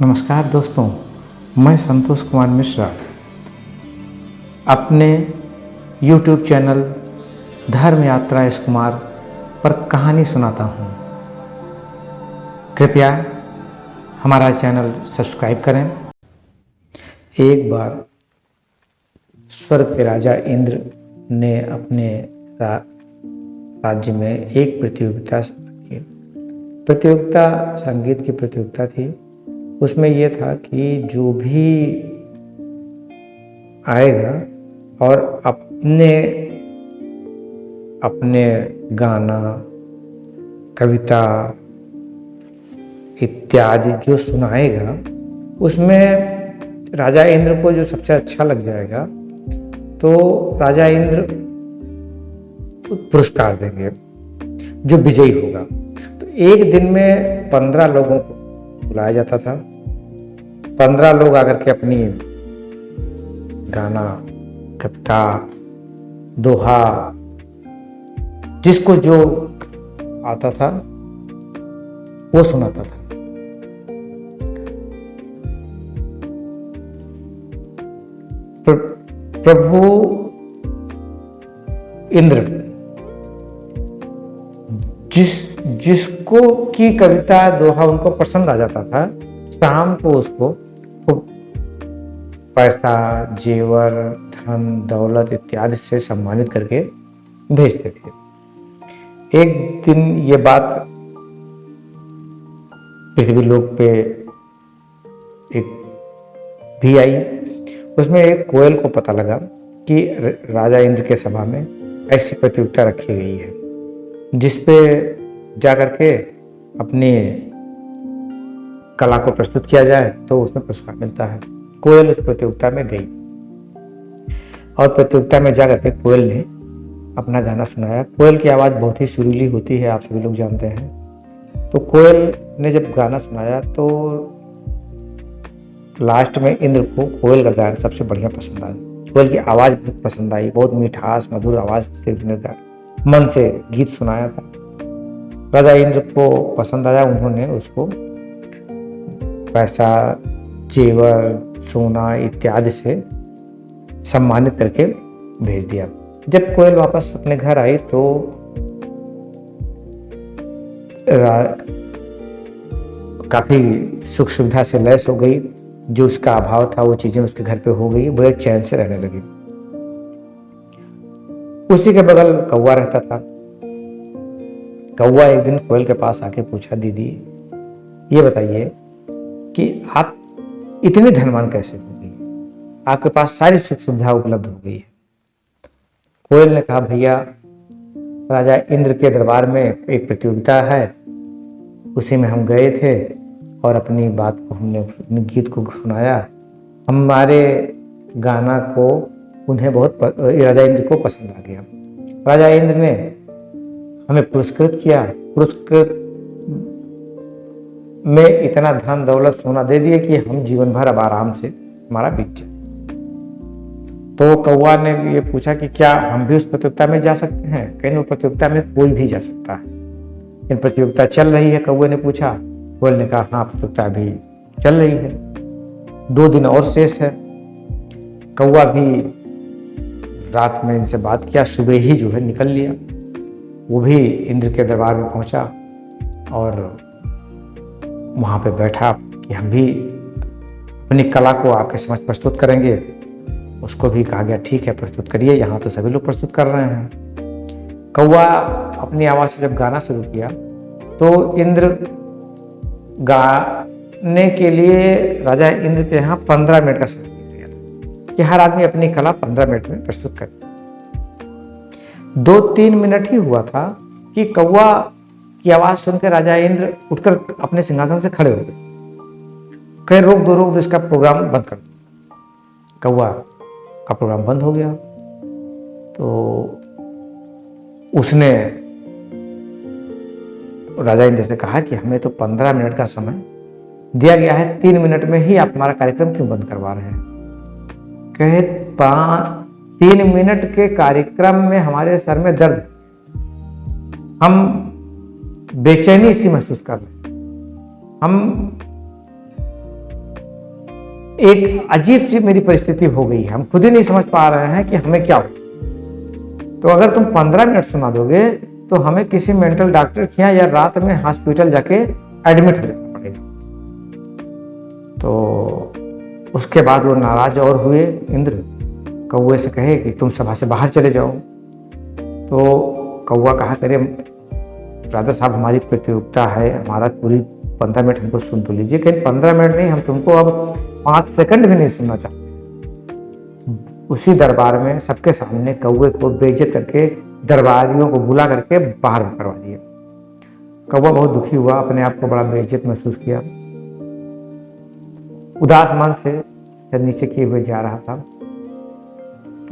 नमस्कार दोस्तों, मैं संतोष कुमार मिश्रा अपने YouTube चैनल धर्म यात्रा एस कुमार पर कहानी सुनाता हूँ। कृपया हमारा चैनल सब्सक्राइब करें। एक बार स्वर्ग के राजा इंद्र ने अपने राज्य में एक प्रतियोगिता की। प्रतियोगिता संगीत की प्रतियोगिता थी। उसमें यह था कि जो भी आएगा और अपने गाना, कविता इत्यादि जो सुनाएगा, उसमें राजा इंद्र को जो सबसे अच्छा लग जाएगा तो राजा इंद्र पुरस्कार देंगे जो विजयी होगा। तो एक दिन में 15 लोगों को बुलाया जाता था। 15 लोग आकर के अपनी गाना, कविता, दोहा, जिसको जो आता था वो सुनाता था। प्रभु इंद्र जिसको की कविता, दोहा उनको पसंद आ जाता था, शाम को उसको पैसा, जेवर, धन, दौलत इत्यादि से सम्मानित करके भेजते थे। एक दिन ये बात पृथ्वी लोक पे एक भी आई। उसमें एक कोयल को पता लगा कि राजा इंद्र के सभा में ऐसी प्रतियोगिता रखी गई है जिसपे जाकर के अपनी कला को प्रस्तुत किया जाए तो उसमें पुरस्कार मिलता है। कोयल उस प्रतियोगिता में गई और प्रतियोगिता में जाकर के कोयल ने अपना गाना सुनाया। कोयल की आवाज बहुत ही सुरीली होती है, आप सभी लोग जानते हैं। तो कोयल ने जब गाना सुनाया तो लास्ट में इंद्र को कोयल का गाना सबसे बढ़िया पसंद आया। कोयल की आवाज बहुत पसंद आई, बहुत मिठास मधुर आवाज से उसने मन से गीत सुनाया था। राजा इंद्र को पसंद आया। उन्होंने उसको पैसा, जेवर, सोना इत्यादि से सम्मानित करके भेज दिया। जब कोयल वापस अपने घर आई तो काफी सुख सुविधा से लैस हो गई। जो उसका अभाव था वो चीजें उसके घर पे हो गई। बड़े चैन से रहने लगी। उसी के बगल कौवा रहता था। कौवा एक दिन कोयल के पास आके पूछा, दीदी ये बताइए कि आप इतने धनवान कैसे हो गई, आपके पास सारी सुख सुविधा उपलब्ध हो गई है। कोयल ने कहा, भैया राजा इंद्र के दरबार में एक प्रतियोगिता है, उसी में हम गए थे और अपनी बात को हमने, अपने गीत को सुनाया। हमारे गाना को उन्हें राजा इंद्र को पसंद आ गया। राजा इंद्र ने हमें पुरस्कृत किया। पुरस्कृत में इतना धन दौलत सोना दे दिए कि हम जीवन भर अब आराम से हमारा बीत जाए। तो कौवा ने ये पूछा कि क्या हम भी उस प्रतियोगिता में जा सकते हैं? कहीं वो प्रतियोगिता में कोई भी जा सकता है। इन प्रतियोगिता चल रही है? कौवे ने पूछा। कोयल ने कहा, हाँ प्रतियोगिता भी चल रही है, 2 दिन और शेष है। कौवा भी रात में इनसे बात किया, सुबह ही जो है निकल लिया। वो भी इंद्र के दरबार में पहुंचा और वहां पे बैठा कि हम भी अपनी कला को आपके समझ प्रस्तुत करेंगे। उसको भी कहा गया, ठीक है प्रस्तुत करिए, यहाँ तो सभी लोग प्रस्तुत कर रहे हैं। कौवा अपनी आवाज से जब गाना शुरू किया तो इंद्र गाने के लिए राजा इंद्र के यहाँ 15 मिनट का समय दिया था कि हर आदमी अपनी कला 15 मिनट में प्रस्तुत करे। 2-3 मिनट ही हुआ था कि कौवा की आवाज सुनकर राजा इंद्र उठकर अपने सिंहासन से खड़े हो गए। कहे, रोक दो, इसका प्रोग्राम बंद कर दो। कौवा का प्रोग्राम बंद हो गया। तो उसने राजा इंद्र से कहा कि हमें तो 15 मिनट का समय दिया गया है, 3 मिनट में ही आप हमारा कार्यक्रम क्यों बंद करवा रहे हैं? कहे, 3 मिनट के कार्यक्रम में हमारे सर में दर्द, हम बेचैनी सी महसूस कर रहे हैं। हम एक अजीब सी मेरी परिस्थिति हो गई है, हम खुद ही नहीं समझ पा रहे हैं कि हमें क्या हो। तो अगर तुम 15 मिनट सुना दोगे तो हमें किसी मेंटल डॉक्टर के यहाँ या रात में हॉस्पिटल जाके एडमिट हो जाना पड़ेगा। तो उसके बाद वो नाराज और हुए। इंद्र कौवे से कहे कि तुम सभा से बाहर चले जाओ। तो कौवा कहा करे राजा साहब हमारी प्रतियोगिता है, हमारा पूरी 15 मिनट हमको सुन तो लीजिए। कहीं 15 मिनट नहीं, हम तुमको अब 5 सेकंड भी नहीं सुनना चाहते। उसी दरबार में सबके सामने कौवे को बेइज्जत करके दरबारियों को बुला करके बाहर करवा दिया। कौवा बहुत दुखी हुआ, अपने आप को बड़ा बेइज्जत महसूस किया, उदास मन से सिर नीचे किए हुए जा रहा था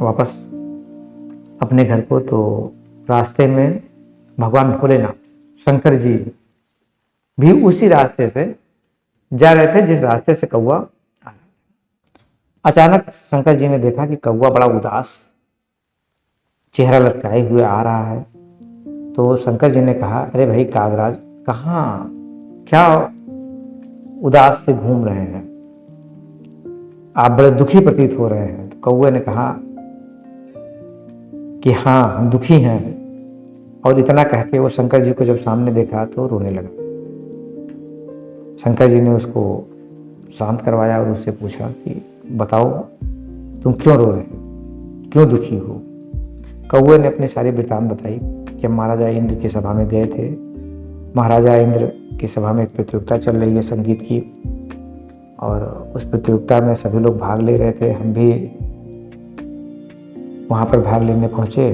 वापस अपने घर को। तो रास्ते में भगवान भोलेनाथ शंकर जी भी उसी रास्ते से जा रहे थे जिस रास्ते से कौवा आ रहा था। अचानक शंकर जी ने देखा कि कौवा बड़ा उदास चेहरा लटकाए हुए आ रहा है। तो शंकर जी ने कहा अरे भाई कागराज, कहाँ क्या उदास से घूम रहे हैं, आप बड़े दुखी प्रतीत हो रहे हैं। तो कौवे ने कहा कि हाँ हम दुखी हैं। और इतना कह के वो शंकर जी को जब सामने देखा तो रोने लगा। शंकर जी ने उसको शांत करवाया और उससे पूछा कि बताओ तुम क्यों रो रहे हो, क्यों दुखी हो। कौवे ने अपनी सारी वृतांत बताई कि हम महाराजा इंद्र की सभा में गए थे। महाराजा इंद्र की सभा में एक प्रतियोगिता चल रही है संगीत की, और उस प्रतियोगिता में सभी लोग भाग ले रहे थे, हम भी वहां पर भाग लेने पहुंचे,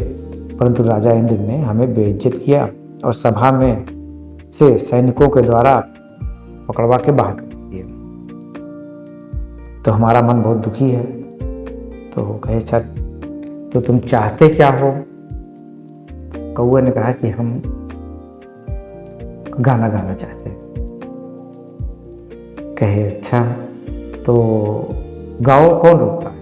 परंतु राजा इंद्र ने हमें बेइज्जत किया और सभा में से सैनिकों के द्वारा पकड़वा के बाहर कर दिया। तो हमारा मन बहुत दुखी है। तो कहे अच्छा तो तुम चाहते क्या हो। कौवे ने कहा कि हम गाना गाना चाहते हैं। कहे अच्छा तो गाओ, कौन रोकता है।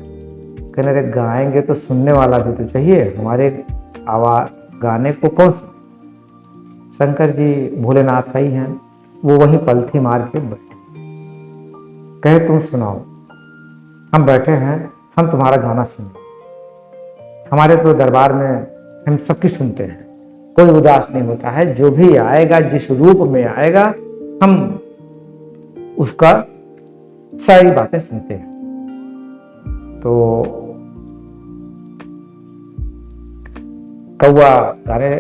कहने अरे गाएंगे तो सुनने वाला भी तो चाहिए, हमारे आवाज गाने को कौन सुने। शंकर जी भोलेनाथ ही हैं, वो वही पलथी मार के बैठे। कहे तुम सुनाओ, हम बैठे हैं, हम तुम्हारा गाना सुन, हमारे तो दरबार में हम सबकी सुनते हैं, कोई उदास नहीं होता है, जो भी आएगा जिस रूप में आएगा हम उसका सारी बातें सुनते हैं। तो कौवा गाने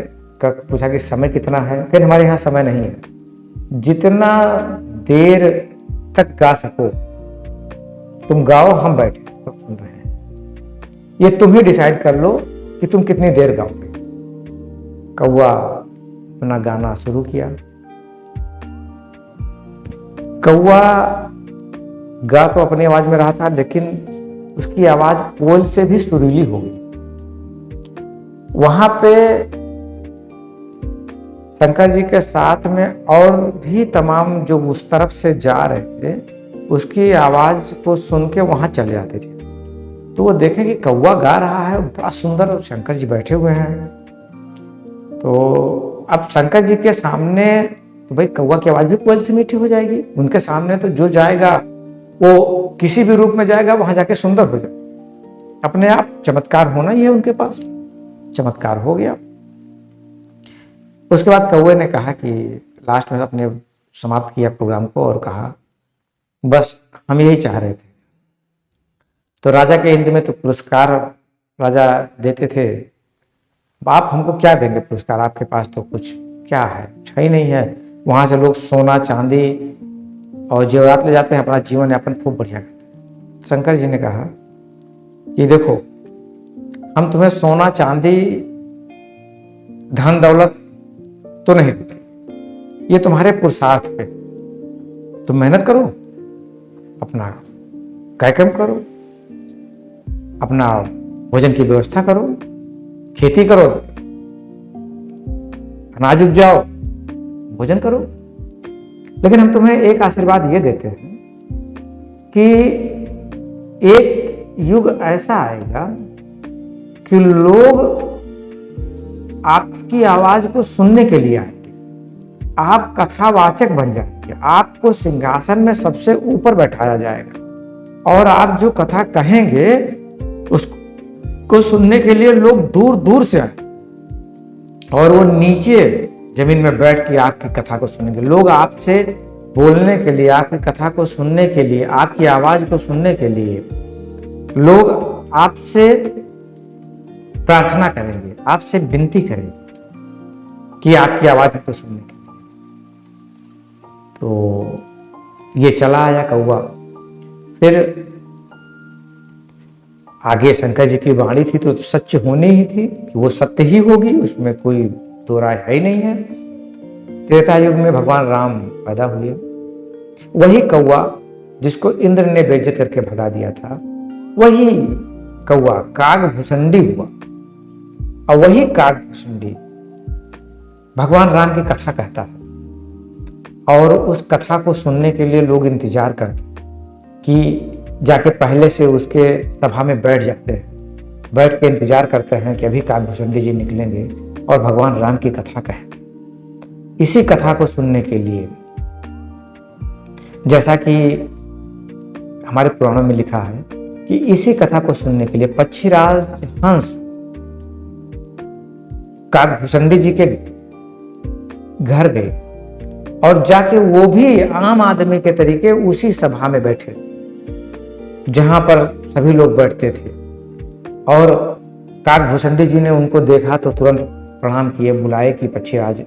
का पूछा कि समय कितना है। फिर हमारे यहाँ समय नहीं है, जितना देर तक गा सको तुम गाओ, हम बैठे सब सुन रहे हैं, ये तुम ही डिसाइड कर लो कि तुम कितनी देर गाओगे। कौवा अपना गाना शुरू किया। कौवा गा तो अपनी आवाज में रहा था, लेकिन उसकी आवाज कोयल से भी सुरीली हो गई। वहां पे शंकर जी के साथ में और भी तमाम जो उस तरफ से जा रहे थे उसकी आवाज को सुन के वहां चले जाते थे। तो वो देखें कि कौवा गा रहा है बड़ा सुंदर और शंकर जी बैठे हुए हैं। तो अब शंकर जी के सामने तो भाई कौवा की आवाज भी कोयल से मीठी हो जाएगी, उनके सामने तो जो जाएगा वो किसी भी रूप में जाएगा वहां जाके सुंदर हो जाए। अपने आप चमत्कार होना ही है, उनके पास चमत्कार हो गया। उसके बाद कौवे ने कहा कि लास्ट में अपने समाप्त किया प्रोग्राम को और कहा बस हम यही चाह रहे थे। तो राजा के इंद्र में तो पुरस्कार राजा देते थे, आप हमको क्या देंगे पुरस्कार, आपके पास तो कुछ क्या है, ही नहीं है। वहां से लोग सोना चांदी और जेवरात ले जाते हैं, अपना जीवन यापन खूब बढ़िया करते हैं। शंकर जी ने कहा कि देखो हम तुम्हें सोना चांदी धन दौलत तो नहीं देते, ये तुम्हारे पुरुषार्थ पे, तुम मेहनत करो, अपना कार्यक्रम करो, अपना भोजन की व्यवस्था करो, खेती करो, अनाज उपजाओ, भोजन करो। लेकिन हम तुम्हें एक आशीर्वाद ये देते हैं कि एक युग ऐसा आएगा कि लोग आपकी आवाज को सुनने के लिए आएंगे, आप कथावाचक बन जाएंगे, आपको सिंहासन में सबसे ऊपर बैठाया जाएगा और आप जो कथा कहेंगे उसको सुनने के लिए लोग दूर दूर से आए और वो नीचे जमीन में बैठ के आपकी कथा को सुनेंगे। लोग आपसे बोलने के लिए, आपकी कथा को सुनने के लिए, आपकी आवाज को सुनने के लिए लोग आपसे प्रार्थना करेंगे, आपसे विनती करेंगे कि आपकी आवाज को सुनने के लिए। तो ये चला आया कौवा। फिर आगे शंकर जी की वाणी थी तो सच होनी ही थी कि वो सत्य ही होगी, उसमें कोई दो राय है ही नहीं है। त्रेता युग में भगवान राम पैदा हुए। वही कौवा जिसको इंद्र ने बेइज्जत करके भगा दिया था, वही कौवा कागभुसुंडी हुआ। और वही कागभुसुंडी भगवान राम की कथा कहता है और उस कथा को सुनने के लिए लोग इंतजार करते कि जाके पहले से उसके सभा में बैठ जाते हैं, बैठ के इंतजार करते हैं कि अभी कागभुसुंडी जी निकलेंगे और भगवान राम की कथा कहें। इसी कथा को सुनने के लिए, जैसा कि हमारे पुराणों में लिखा है कि इसी कथा को सुनने के लिए पक्षीराज हंस कागभुसुंडी जी के घर गए और जाके वो भी आम आदमी के तरीके उसी सभा में बैठे जहां पर सभी लोग बैठते थे। और कागभुसुंडी जी ने उनको देखा तो तुरंत प्रणाम किए, बुलाए कि पक्षीराज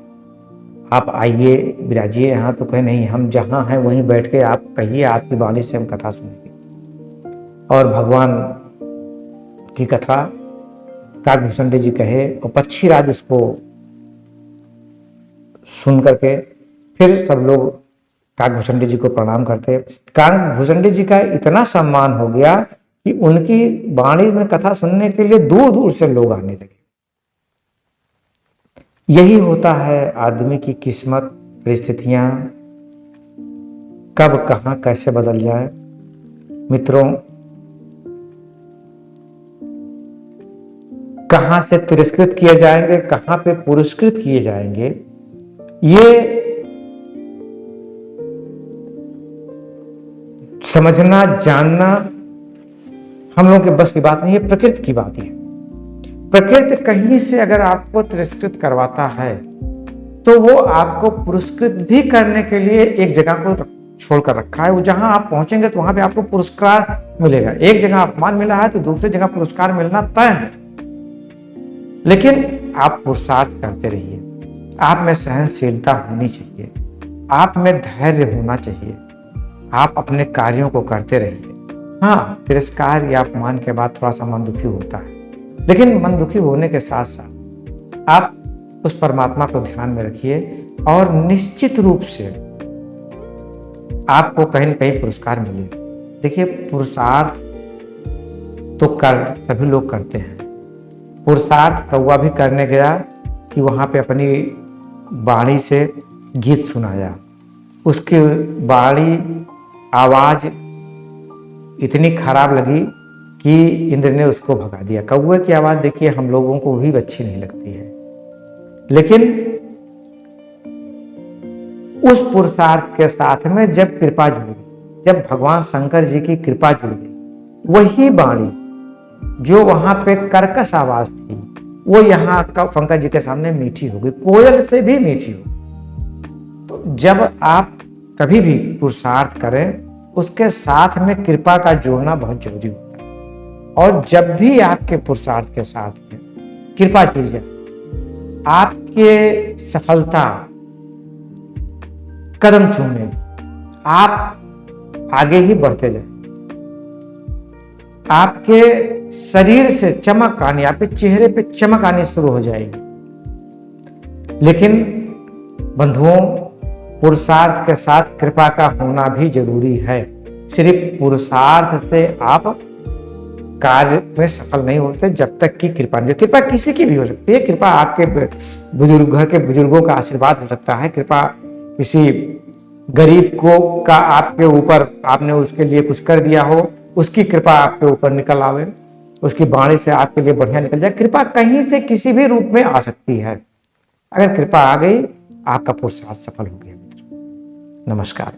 आप आइए, विराजिए यहाँ। तो कहे नहीं, हम जहां हैं वहीं बैठ के आप कहिए, आपकी वाणी से हम कथा सुनेंगे। और भगवान की कथा कागभुसुंडी जी कहे और पक्षीराज उसको सुन करके फिर सब लोग कागभुसुंडी जी को प्रणाम करते। कागभुसुंडी जी का इतना सम्मान हो गया कि उनकी वाणी में कथा सुनने के लिए दूर दूर से लोग आने लगे। यही होता है आदमी की किस्मत, परिस्थितियां कब कहां कैसे बदल जाए। मित्रों, कहां से तिरस्कृत किए जाएंगे, कहां पे पुरस्कृत किए जाएंगे, ये समझना जानना हम लोगों के बस की बात नहीं है, प्रकृति की बात है। प्रकृति कहीं से अगर आपको तिरस्कृत करवाता है तो वो आपको पुरस्कृत भी करने के लिए एक जगह को छोड़कर रखा है। वो जहां आप पहुंचेंगे तो वहां पे आपको पुरस्कार मिलेगा। एक जगह अपमान मिला है तो दूसरी जगह पुरस्कार मिलना तय है। लेकिन आप पुरुषार्थ करते रहिए, आप में सहनशीलता होनी चाहिए, आप में धैर्य होना चाहिए, आप अपने कार्यों को करते रहिए। हाँ, तिरस्कार या अपमान के बाद थोड़ा सा मन दुखी होता है, लेकिन मन दुखी होने के साथ साथ आप उस परमात्मा को ध्यान में रखिए और निश्चित रूप से आपको कहीं न कहीं पुरस्कार मिले। देखिए, पुरुषार्थ तो सभी लोग करते हैं। पुरुषार्थ कौवा भी करने गया कि वहां पे अपनी वाणी से गीत सुनाया। उसकी वाणी आवाज इतनी खराब लगी कि इंद्र ने उसको भगा दिया। कौवे की आवाज देखिए हम लोगों को भी अच्छी नहीं लगती है, लेकिन उस पुरुषार्थ के साथ में जब कृपा जुड़ गई, जब भगवान शंकर जी की कृपा जुड़ गई, वही वाणी जो वहां पे कर्कश आवाज थी वो यहाँ का शंकर जी के सामने मीठी हो गई, कोयल से भी मीठी हो गई। तो जब आप कभी भी पुरुषार्थ करें उसके साथ में कृपा का जोड़ना बहुत जरूरी होता है। और जब भी आपके पुरुषार्थ के साथ में कृपा जुड़ जाए, आपके सफलता कदम चूमे, आप आगे ही बढ़ते जाए, आपके शरीर से चमक आनी, आपके चेहरे पे चमक आनी शुरू हो जाएगी। लेकिन बंधुओं, पुरुषार्थ के साथ कृपा का होना भी जरूरी है। सिर्फ पुरुषार्थ से आप कार्य में सफल नहीं होते जब तक कि कृपा नहीं। कृपा किसी की भी हो सकती है। कृपा आपके बुजुर्ग, घर के बुजुर्गों का आशीर्वाद हो सकता है। कृपा किसी गरीब को का आपके ऊपर, आपने उसके लिए कुछ कर दिया हो, उसकी कृपा आपके ऊपर निकल आवे, उसकी वाणी से आपके लिए बढ़िया निकल जाए। कृपा कहीं से किसी भी रूप में आ सकती है। अगर कृपा आ गई, आपका पुरुषार्थ सफल हो गया। नमस्कार।